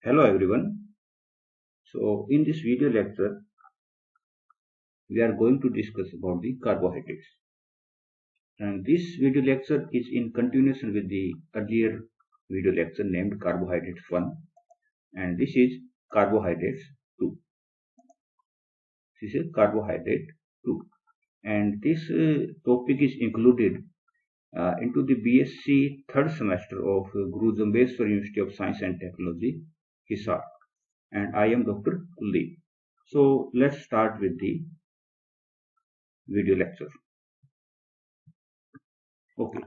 Hello everyone. So in this video lecture, we are going to discuss about the carbohydrates. And this video lecture is in continuation with the earlier video lecture named Carbohydrates 1. And this is Carbohydrates 2. This is Carbohydrate 2. And this topic is included into the BSc third semester of Guru Jambheshwar University of Science and Technology, Hisar. And I am Dr. Kuldeep. So let's start with the video lecture. Okay,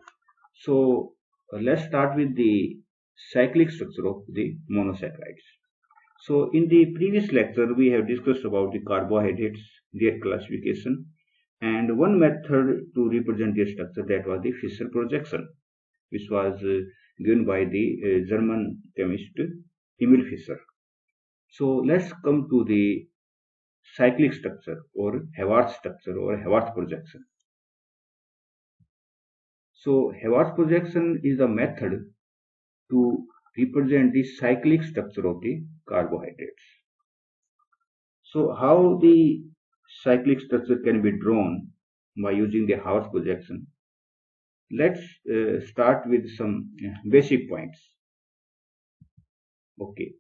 so let's start with the cyclic structure of the monosaccharides. So in the previous lecture, we have discussed about the carbohydrates, their classification, and one method to represent their structure, that was the Fischer projection, which was given by the German chemist Emil Fischer. So let's come to the cyclic structure or Haworth structure or Haworth projection. So Haworth projection is a method to represent the cyclic structure of the carbohydrates. So how the cyclic structure can be drawn by using the Haworth projection? Let's start with some basic points. Okay.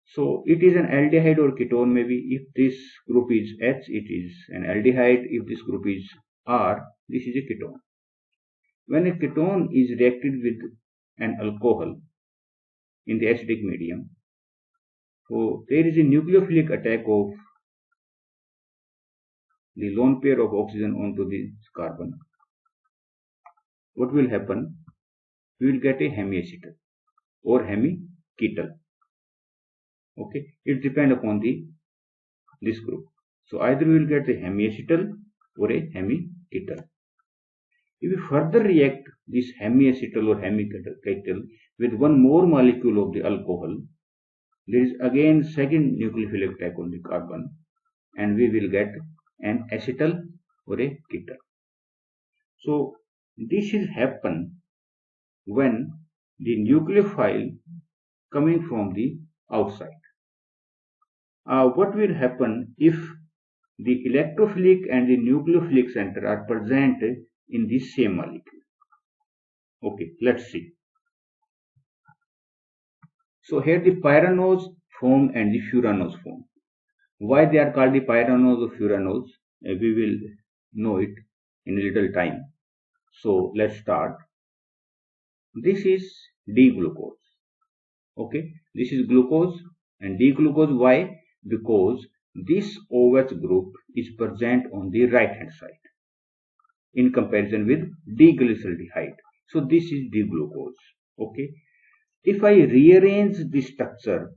So it is an aldehyde or ketone maybe. If this group is H, it is an aldehyde. If this group is R, this is a ketone. When a ketone is reacted with an alcohol in the acidic medium, so there is a nucleophilic attack of the lone pair of oxygen onto this carbon. What will happen? We will get a hemiacetal or hemiketal. Okay, it depends upon this group. So either we will get the hemiacetal or a hemiketal. If we further react this hemiacetal or hemiketal with one more molecule of the alcohol, there is again second nucleophilic attack on the carbon, and we will get an acetal or a ketal. So this is happen when the nucleophile coming from the outside. What will happen if the electrophilic and the nucleophilic center are present in the same molecule? Okay, let's see. So here the pyranose form and the furanose form. Why they are called the pyranose or furanose? We will know it in a little time. So let's start. This is D-glucose. Okay, this is glucose and D-glucose. Why? Because this OH group is present on the right hand side in comparison with D-glyceraldehyde. So this is D-glucose. Okay, if I rearrange the structure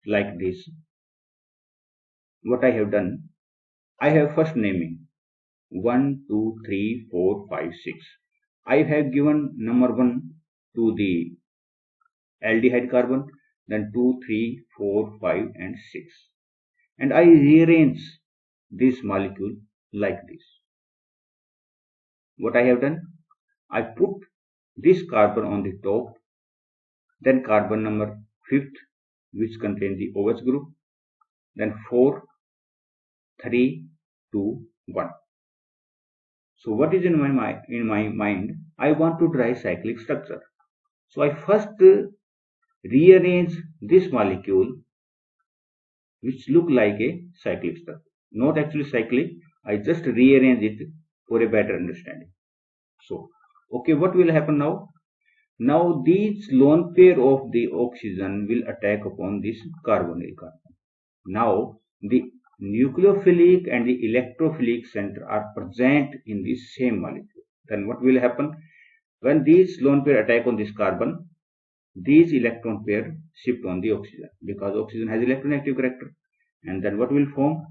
like this, what I have done, I have first naming 1, 2, 3, 4, 5, 6. I have given number 1 to the aldehyde carbon, then 2, 3, 4, 5 and 6. And I rearrange this molecule like this. What I have done, I put this carbon on the top, then carbon number 5th, which contains the OH group, then 4, 3, 2, 1. So what is in my mind? I want to draw a cyclic structure. So I first rearrange this molecule which look like a cyclic structure. Not actually cyclic, I just rearrange it for a better understanding. So, okay, what will happen now? Now these lone pair of the oxygen will attack upon this carbonyl carbon. Now the nucleophilic and the electrophilic center are present in the same molecule. Then what will happen? When these lone pair attack on this carbon, these electron pair shift on the oxygen because oxygen has electronegative character, and then what will form?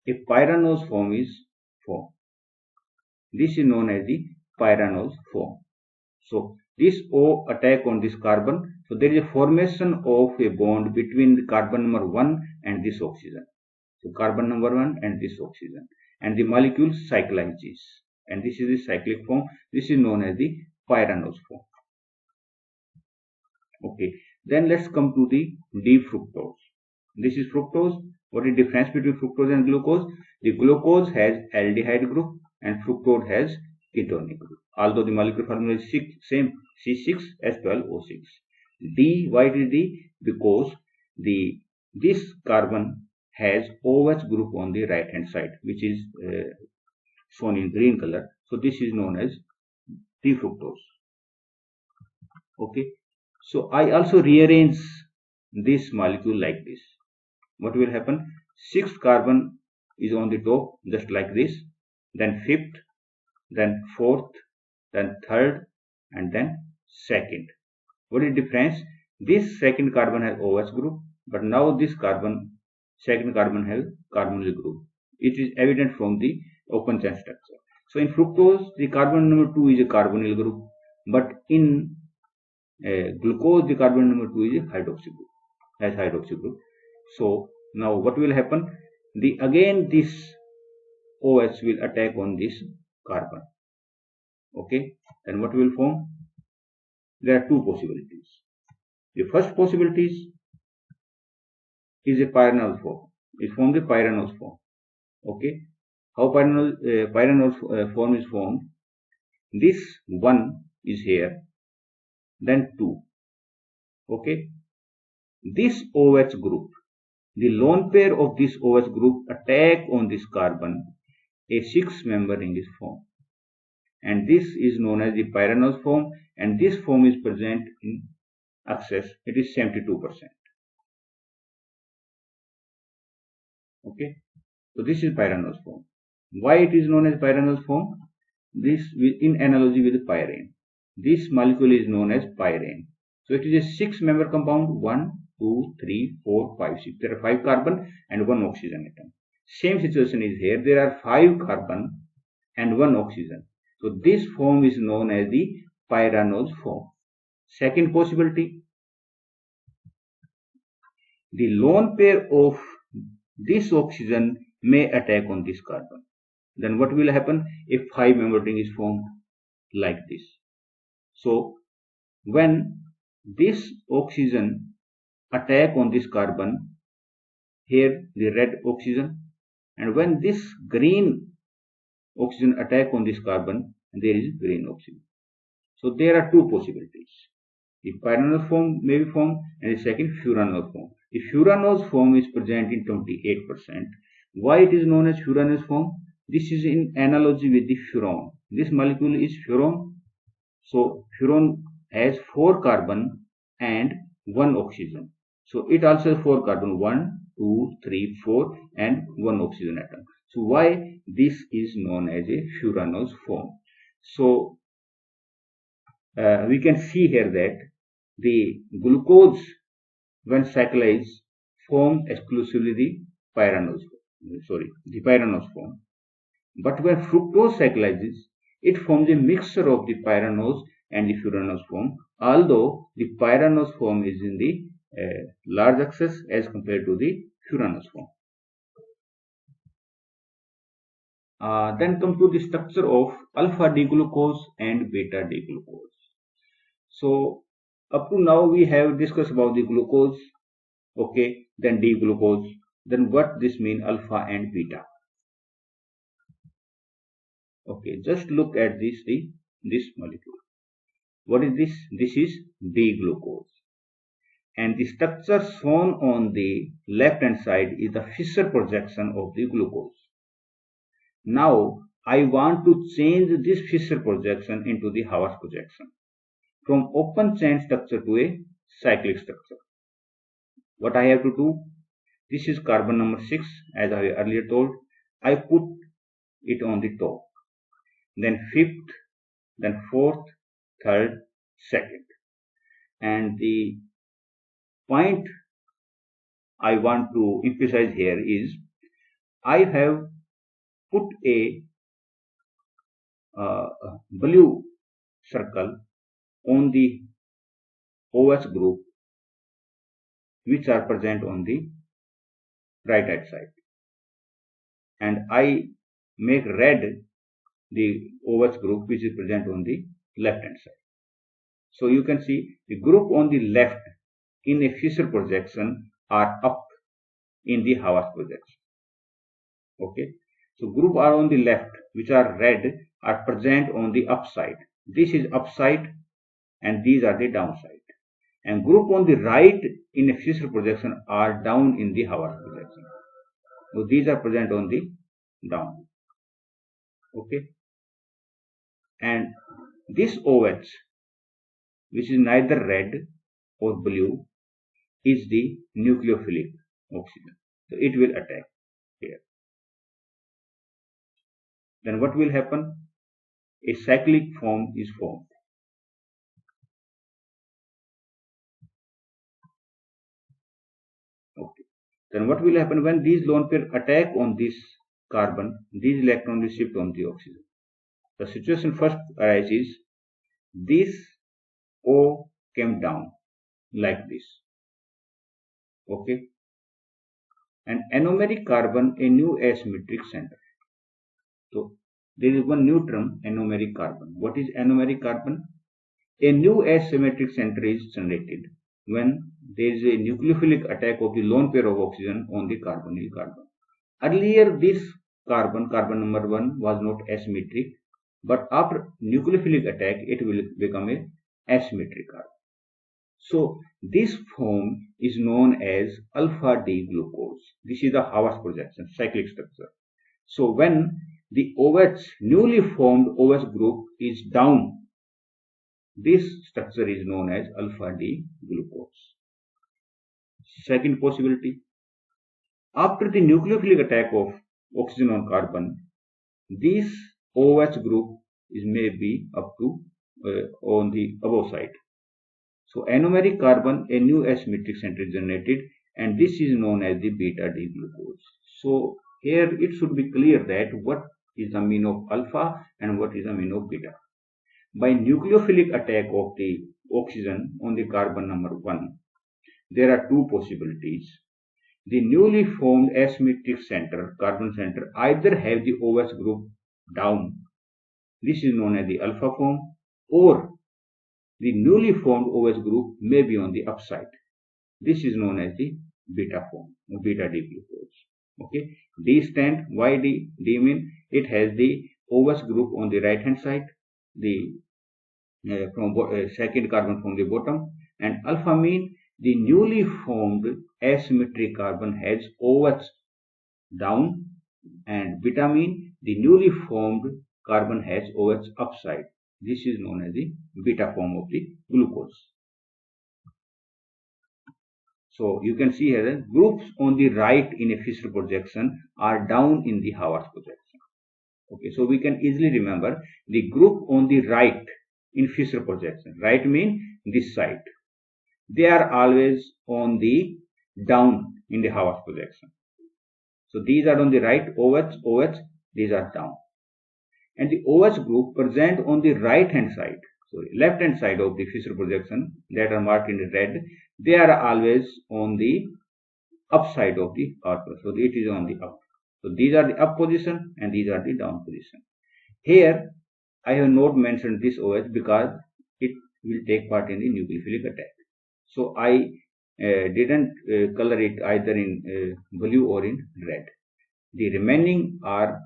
A pyranose form is formed. This is known as the pyranose form. So this O attack on this carbon, so there is a formation of a bond between the carbon number 1 and this oxygen. So carbon number 1 and this oxygen, and the molecule cyclizes, and this is the cyclic form. This is known as the pyranose form. Okay, Then let's come to the D-fructose. This is fructose. What is the difference between fructose and glucose? The glucose has aldehyde group and fructose has ketonic group. Although the molecular formula is same, C6H12O6. D, why it is D? Because this carbon has OH group on the right hand side, which is shown in green color. So this is known as D-fructose. Okay. So I also rearrange this molecule like this. What will happen? Sixth carbon is on the top, just like this. Then fifth, then fourth, then third, and then second. What is the difference? This second carbon has OH group, but now this second carbon has carbonyl group. It is evident from the open chain structure. So in fructose, the carbon number 2 is a carbonyl group, but in glucose, the carbon number 2 is a hydroxy group. So now what will happen? Again this OH will attack on this carbon. Okay, then what will form? There are two possibilities. The first possibility is a pyranose form. It forms a pyranose form. Okay, how pyranose form is formed? This 1 is here, then 2. Okay, this OH group, the lone pair of this OH group attack on this carbon, a 6-member ring is formed, and this is known as the pyranose form, and this form is present in excess. It is 72%. Okay, so this is pyranose form. Why it is known as pyranose form? This in analogy with pyrene. This molecule is known as pyrene. So it is a 6-member compound. 1, 2, 3, 4, 5, 6. There are 5 carbon and 1 oxygen atom. Same situation is here. There are 5 carbon and 1 oxygen. So this form is known as the pyranose form. Second possibility, the lone pair of this oxygen may attack on this carbon. Then what will happen? A 5-member ring is formed like this. So when this oxygen attack on this carbon, here the red oxygen, and when this green oxygen attack on this carbon, there is green oxygen. So there are two possibilities. The pyranose form may be formed, and the second furanose form. The furanose form is present in 28%. Why it is known as furanose form? This is in analogy with the furan. This molecule is furan. So furan has 4 carbon and 1 oxygen. So it also has 4 carbon, 1, 2, 3, 4, and 1 oxygen atom. So why this is known as a furanose form? So we can see here that the glucose, when cyclized, form exclusively the pyranose form. But when fructose cyclizes, it forms a mixture of the pyranose and the furanose form, although the pyranose form is in the large excess as compared to the furanose form. Then come to the structure of alpha D-glucose and beta D-glucose. So up to now we have discussed about the glucose, okay, then D-glucose, then what this mean alpha and beta. Okay, just look at this molecule. What is this? This is D-glucose, and the structure shown on the left hand side is the Fischer projection of the glucose. Now I want to change this Fischer projection into the Haber's projection from open chain structure to a cyclic structure. What I have to do? This is carbon number 6, as I earlier told. I put it on the top, then 5th, then 4th, 3rd, 2nd. And the point I want to emphasize here is I have put a blue circle on the OH group which are present on the right hand side, and I make red the OH group which is present on the left hand side. So you can see the group on the left in a Fisher projection are up in the Hawass projection. Okay, so group are on the left, which are red, are present on the upside. This is upside and these are the downside. And group on the right in a Fisher projection are down in the Hawass projection. So these are present on the down. Okay, and this OH, which is neither red or blue, is the nucleophilic oxygen. So it will attack here. Then what will happen? A cyclic form is formed. Okay. Then what will happen when these lone pair attack on this carbon? These electrons will shift on the oxygen. The situation first arises. This O came down like this. Okay. And anomeric carbon, a new asymmetric center. So there is one new term, anomeric carbon. What is anomeric carbon? A new asymmetric center is generated when there is a nucleophilic attack of the lone pair of oxygen on the carbonyl carbon. Earlier this carbon number 1 was not asymmetric, but after nucleophilic attack it will become a asymmetric carbon. So this form is known as alpha D glucose. This is the Hawass projection, cyclic structure. So when the OH, newly formed OH group is down, this structure is known as alpha D glucose. Second possibility, after the nucleophilic attack of oxygen on carbon, this OH group is maybe up to on the above side. So anomeric carbon, a new asymmetric center is generated, and this is known as the beta D glucose. So here it should be clear that what is the mean of alpha and what is the mean of beta. By nucleophilic attack of the oxygen on the carbon number 1, there are two possibilities. The newly formed asymmetric center, carbon center, either have the OH group down, this is known as the alpha form, or the newly formed OH group may be on the upside. This is known as the beta form, or beta D glucose. Okay, D stand, why D? D mean it has the OH group on the right hand side, the second carbon from the bottom, and alpha mean the newly formed asymmetric carbon has OH down, and beta mean the newly formed carbon has OH upside. This is known as the beta form of the glucose. So you can see here that groups on the right in a Fisher projection are down in the Hawass projection. Okay, so we can easily remember the group on the right in Fisher projection. Right mean this side. They are always on the down in the Hawass projection. So these are on the right, OH, these are down. And the OH group present on the right hand side, sorry, left hand side of the Fisher projection that are marked in red, they are always on the upside of the corpus. So it is on the up. So these are the up position and these are the down position. Here I have not mentioned this OH because it will take part in the nucleophilic attack. So I didn't color it either in blue or in red. The remaining are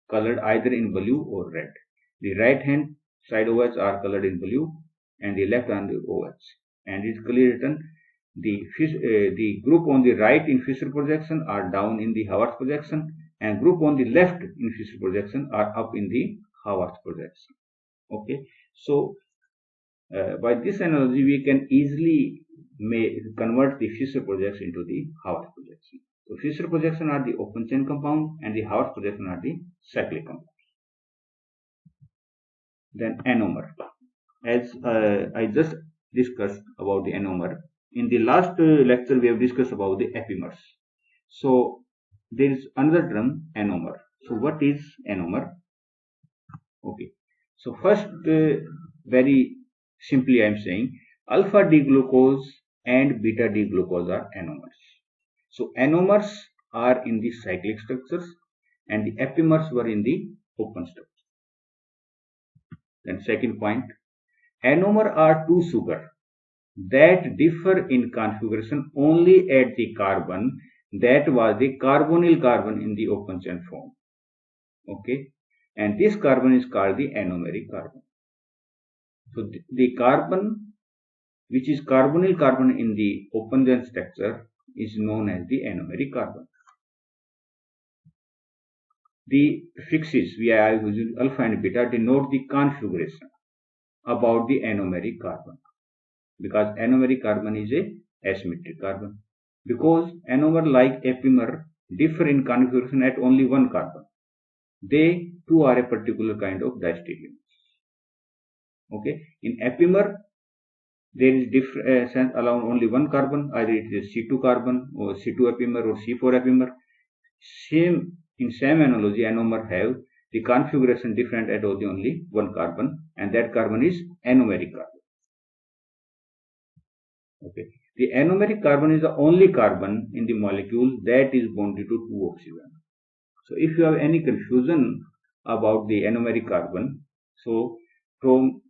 colored either in blue or red. The right hand side OH are colored in blue and the left hand OH. And it is clearly written the group on the right in Fisher projection are down in the Hawass projection, and group on the left in Fisher projection are up in the Hawass projection. Okay, so by this analogy we can easily convert the Fisher projection into the Hawass projection. So Fisher projection are the open chain compound and the Hawass projection are the cyclic compounds. Then anomer. As I just discussed about the anomer, in the last lecture we have discussed about the epimers. So there is another term, anomer. So what is anomer? Okay, so first very simply I am saying alpha D glucose and beta D glucose are anomers. So anomers are in the cyclic structures and the epimers were in the open structure. Then second point, anomer are two sugar that differ in configuration only at the carbon that was the carbonyl carbon in the open chain form. Okay, and this carbon is called the anomeric carbon. So the carbon which is carbonyl carbon in the open chain structure is known as the anomeric carbon. The prefixes we are using alpha and beta denote the configuration about the anomeric carbon, because anomeric carbon is a asymmetric carbon. Because anomer like epimer differ in configuration at only one carbon, they too are a particular kind of diastereomers. Okay, in epimer there is difference along only one carbon, either it is C2 carbon or C2 epimer or C4 epimer. In same analogy, anomer have the configuration different at only one carbon, and that carbon is anomeric carbon. Okay, the anomeric carbon is the only carbon in the molecule that is bonded to two oxygen. So if you have any confusion about the anomeric carbon, so from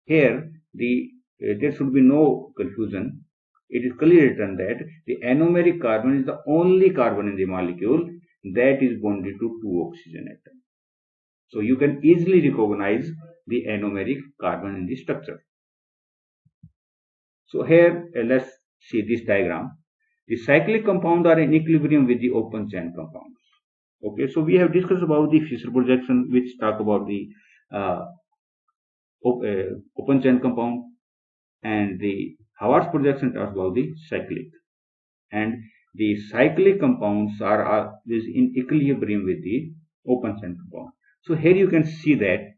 here there should be no confusion. It is clearly written that the anomeric carbon is the only carbon in the molecule that is bonded to two oxygen atoms. So you can easily recognize the anomeric carbon in the structure. So here let's see this diagram. The cyclic compounds are in equilibrium with the open chain compounds. Okay, so we have discussed about the Fischer projection, which talk about the open chain compound, and the Haworth projection talks about the cyclic. And the cyclic compounds are in equilibrium with the open chain compound. So here you can see that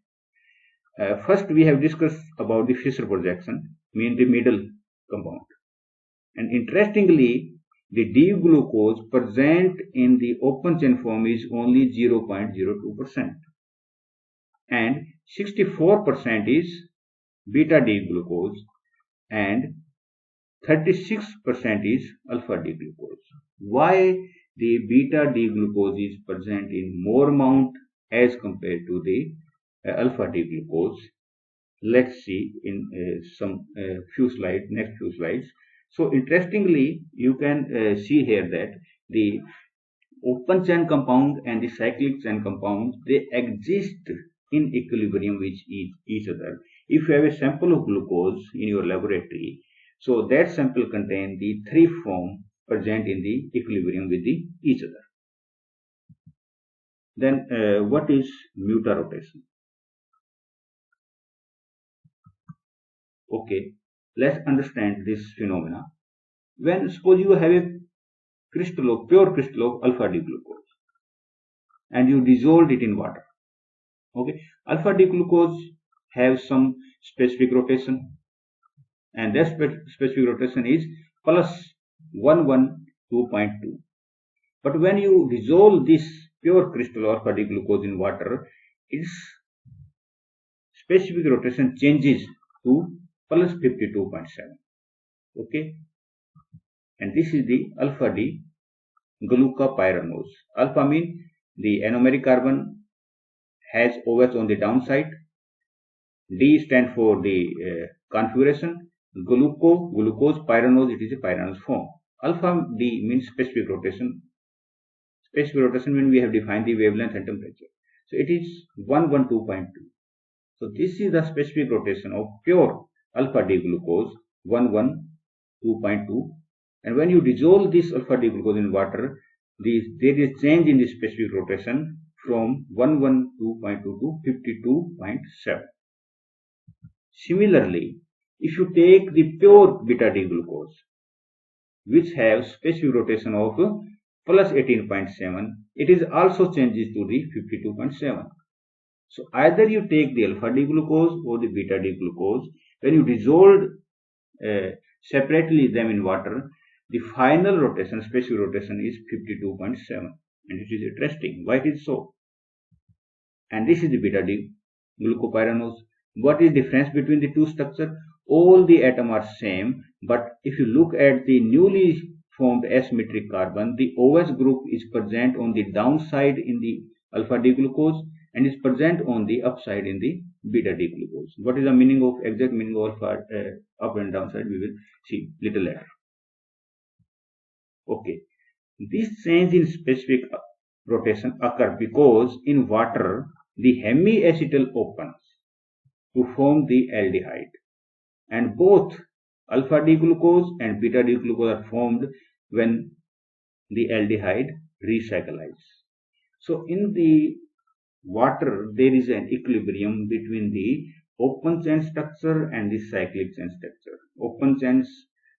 first we have discussed about the Fischer projection, mean the middle compound. And interestingly, the D-glucose present in the open chain form is only 0.02%, and 64% is beta D-glucose, and 36% is alpha D-glucose. Why the beta D-glucose is present in more amount as compared to the alpha D-glucose? Let's see in next few slides. So interestingly, you can see here that the open chain compound and the cyclic chain compound, they exist in equilibrium with each other. If you have a sample of glucose in your laboratory, so that sample contains the three forms present in the equilibrium with each other. Then what is mutarotation? Okay, let's understand this phenomena. When suppose you have a pure crystal of alpha D glucose and you dissolved it in water. Okay, alpha D glucose have some specific rotation, and that specific rotation is plus 112.2. But when you dissolve this pure crystal alpha D glucose in water, its specific rotation changes to plus 52.7. Okay, and this is the alpha D glucopyranose. Alpha means the anomeric carbon has OH on the downside. D stands for the configuration. Glucose, pyranose, it is a pyranose form. Alpha D means specific rotation. Specific rotation means we have defined the wavelength and temperature. So it is 112.2. So this is the specific rotation of pure alpha D glucose, 112.2. And when you dissolve this alpha D glucose in water, there is change in the specific rotation from 112.2 to 52.7. Similarly, if you take the pure beta D glucose, which have specific rotation of plus 18.7, it is also changes to the 52.7. So either you take the alpha D glucose or the beta D glucose, when you dissolve separately them in water, the final rotation, specific rotation is 52.7, and it is interesting. Why it is so? And this is the beta D glucopyranose. What is the difference between the two structures? All the atoms are same, but if you look at the newly formed asymmetric carbon, the OH group is present on the downside in the alpha D glucose, and is present on the upside in the beta D glucose. What is the meaning of exact meaning of alpha up and down side? We will see little later. Okay, this change in specific rotation occur because in water the hemiacetal opens to form the aldehyde, and both alpha D glucose and beta D glucose are formed when the aldehyde recyclizes. So in the water there is an equilibrium between the open chain structure and the cyclic chain structure. Open chain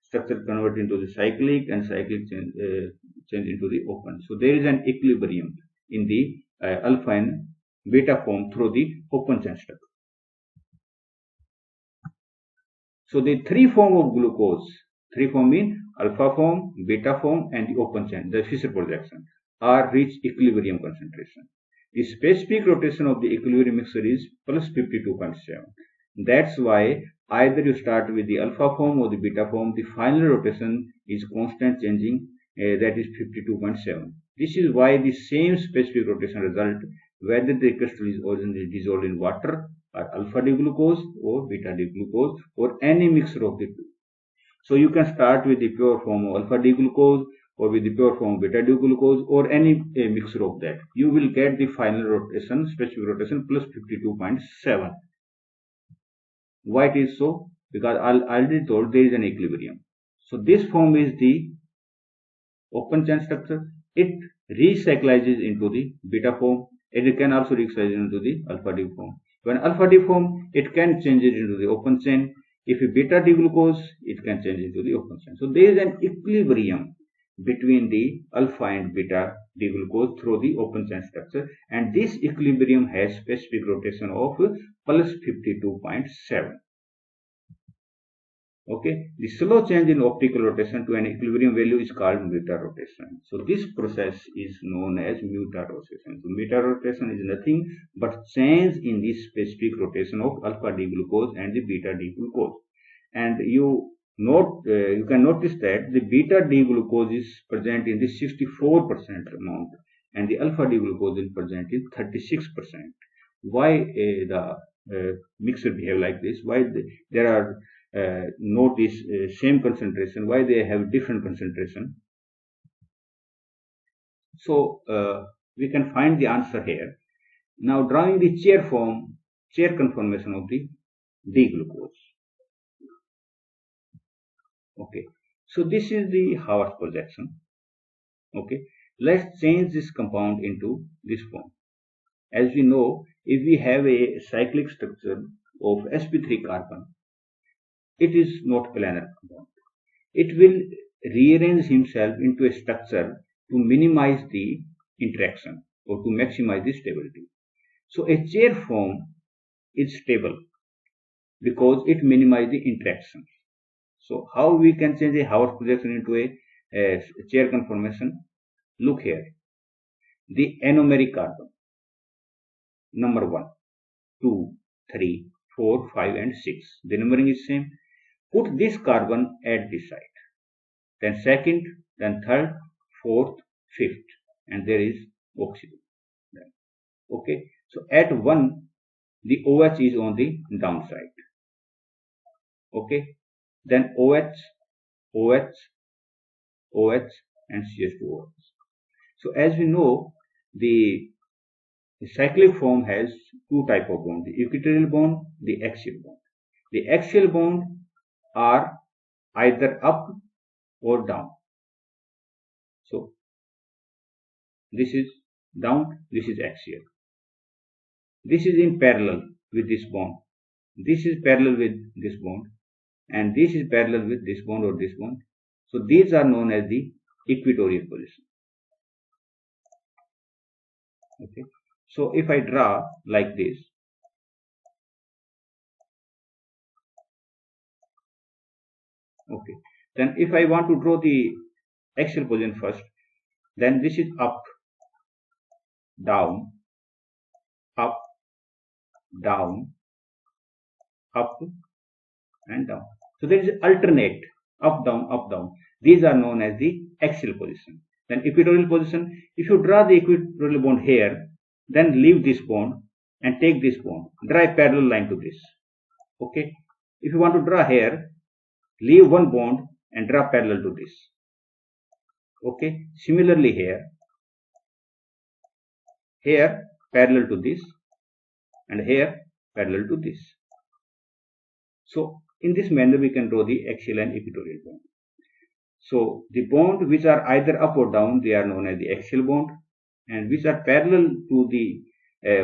structure convert into the cyclic, and cyclic change into the open. So there is an equilibrium in the alpha and beta form through the open chain structure. So the three form of glucose, three form mean alpha form, beta form, and the open chain, the Fischer projection, are reach equilibrium concentration. The specific rotation of the equilibrium mixture is plus 52.7. That's why either you start with the alpha form or the beta form, the final rotation is constant changing, that is 52.7. This is why the same specific rotation result whether the crystal is originally dissolved in water or alpha D glucose or beta D glucose or any mixture of the two. So you can start with the pure form of alpha D glucose or with the pure form of beta D glucose or any mixture of that. You will get the final rotation, specific rotation plus 52.7. Why it is so? Because I already told there is an equilibrium. So this form is the open chain structure. It recyclizes into the beta form. It can also recyclize into the alpha D form. When alpha D form, it can change it into the open chain. If a beta D glucose, it can change into the open chain. So there is an equilibrium between the alpha and beta D glucose through the open chain structure, and this equilibrium has specific rotation of plus 52.7. Okay, the slow change in optical rotation to an equilibrium value is called mutarotation. So this process is known as mutarotation. So mutarotation is nothing but change in the specific rotation of alpha D glucose and the beta D glucose. And you can notice that the beta D glucose is present in the 64% amount, and the alpha D glucose is present in 36%. Why the mixture behave like this? Why there are not this same concentration? Why they have different concentration? So we can find the answer here. Now drawing the chair conformation of the D glucose. Okay, so this is the Haworth projection. Okay, let's change this compound into this form. As we know, if we have a cyclic structure of sp3 carbon, it is not planar compound. It will rearrange himself into a structure to minimize the interaction or to maximize the stability. So a chair form is stable because it minimizes the interaction. So how we can change a Haworth projection into a chair conformation? Look here. The anomeric carbon, number 1, 2, 3, 4, 5 and 6. The numbering is same. Put this carbon at this side. Then second, then third, fourth, fifth, and there is oxygen. Okay. So at 1, the OH is on the downside. Okay. Then OH, OH, OH and CH2OH. So as we know, the cyclic form has two types of bond, the equatorial bond, the axial bond. The axial bond are either up or down. So this is down, this is axial. This is in parallel with this bond. This is parallel with this bond, and this is parallel with this bond or this bond. So these are known as the equatorial position. Okay. So if I draw like this, okay, then if I want to draw the axial position first, then this is up, down, up, down, up and down. So there is alternate up, down, up, down. These are known as the axial position. Then equatorial position, if you draw the equatorial bond here, then leave this bond and take this bond, draw a parallel line to this. Okay, if you want to draw here, leave one bond and draw parallel to this. Okay, similarly here parallel to this, and here parallel to this. So in this manner we can draw the axial and equatorial bond. So the bond which are either up or down, they are known as the axial bond, and which are parallel to the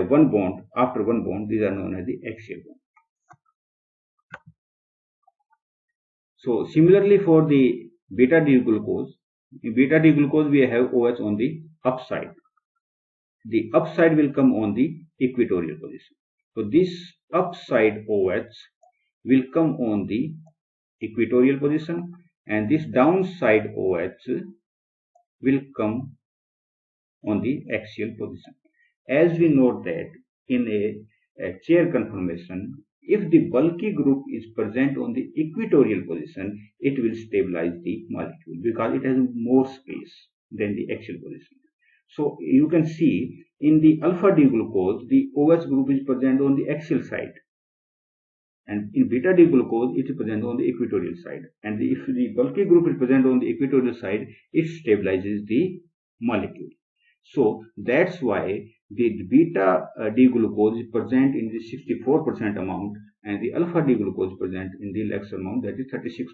one bond, after one bond, these are known as the axial bond. So similarly for the beta D glucose, in beta D glucose we have OH on the upside. The upside will come on the equatorial position. So this upside OH will come on the equatorial position, and this downside OH will come on the axial position. As we note that in a chair conformation, if the bulky group is present on the equatorial position, it will stabilize the molecule because it has more space than the axial position. So you can see in the alpha D glucose, the OH group is present on the axial side, and in beta D glucose it is present on the equatorial side, and if the bulky group is present on the equatorial side, it stabilizes the molecule. So that's why the beta D glucose is present in the 64% amount, and the alpha D glucose is present in the lesser amount, that is 36%.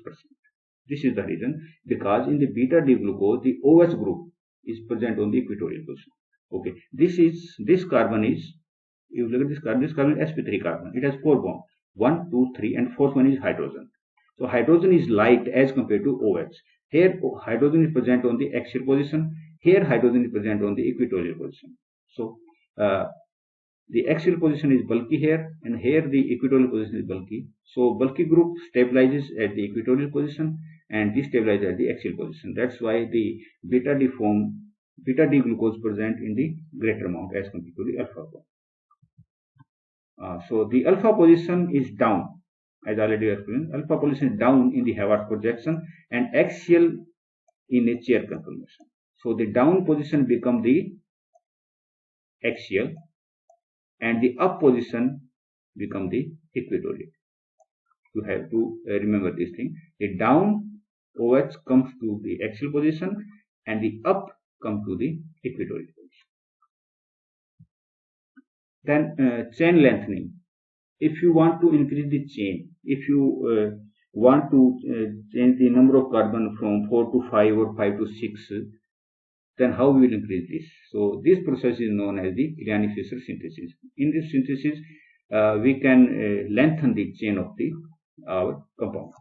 This is the reason, because in the beta D glucose the OH group is present on the equatorial position. Okay, this carbon is, you look at this carbon is sp3 carbon. It has 4 bonds, 1, 2, 3, and fourth one is hydrogen. So hydrogen is light as compared to OH. Here hydrogen is present on the axial position. Here hydrogen is present on the equatorial position. So the axial position is bulky here, and here the equatorial position is bulky. So bulky group stabilizes at the equatorial position and destabilizes at the axial position. That's why the beta D glucose present in the greater amount as compared to the alpha one. So the alpha position is down, as already explained. Alpha position is down in the Hayward projection and axial in a chair conformation. So the down position become the axial, and the up position become the equatorial. You have to remember this thing. The down OH comes to the axial position, and the up comes to the equatorial position. Then chain lengthening. If you want to increase the chain, if you want to change the number of carbon from 4 to 5 or 5 to 6, then how we will increase this? So this process is known as the Grignani-Fischer synthesis. In this synthesis, we can lengthen the chain of our compound.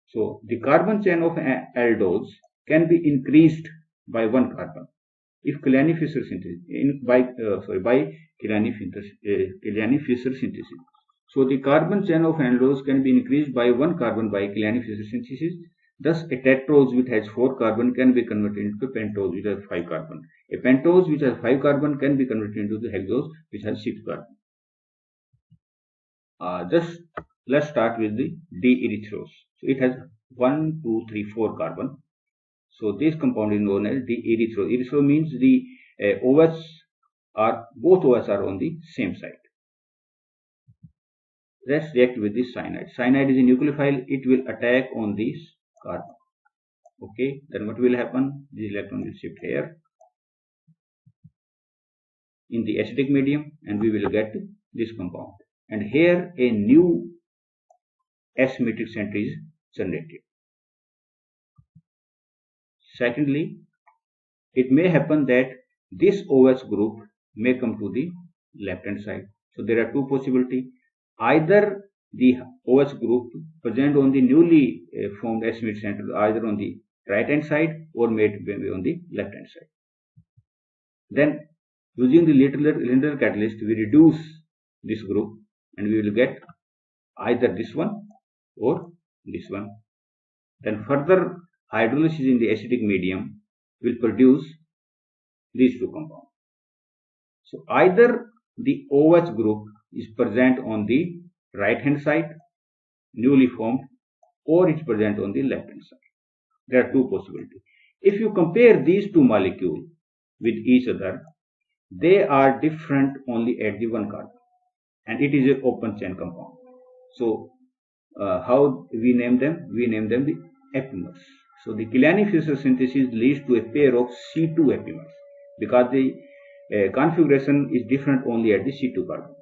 So the carbon chain of aldose can be increased by 1 carbon if Grignani-Fischer synthesis by Grignani-Fischer synthesis. So the carbon chain of aldose can be increased by 1 carbon by Grignani-Fischer synthesis. Thus, a tetrose which has 4 carbon can be converted into a pentose which has 5 carbon. A pentose which has 5 carbon can be converted into the hexose which has 6 carbon. Just let's start with the D-erythrose. So it has 1, 2, 3, 4 carbon. So this compound is known as D-erythrose. Erythrose means the both OH are on the same side. Let's react with this cyanide. Cyanide is a nucleophile. It will attack on this carbon. Okay, then what will happen? This electron will shift here in the acidic medium, and we will get this compound. And here a new asymmetric center is generated. Secondly, it may happen that this OH group may come to the left hand side. So there are two possibilities. Either the OH group present on the newly formed asymmetric center either on the right hand side or may be on the left hand side. Then using the Lindner catalyst, we reduce this group and we will get either this one or this one. Then further hydrolysis in the acidic medium will produce these two compounds. So either the OH group is present on the right hand side newly formed, or it's present on the left hand side. There are two possibilities. If you compare these two molecules with each other, they are different only at the one carbon, and it is an open chain compound. So how we name them? We name them the epimers. So the Killiani-Fischer synthesis leads to a pair of C2 epimers because the configuration is different only at the C2 carbon.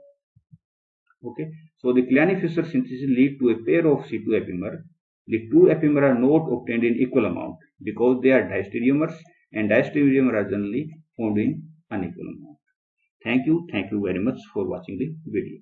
Okay, so the Killiani-Fischer synthesis leads to a pair of C2 epimers. The two epimers are not obtained in equal amount because they are diastereomers, and diastereomers are generally found in unequal amount. Thank you very much for watching the video.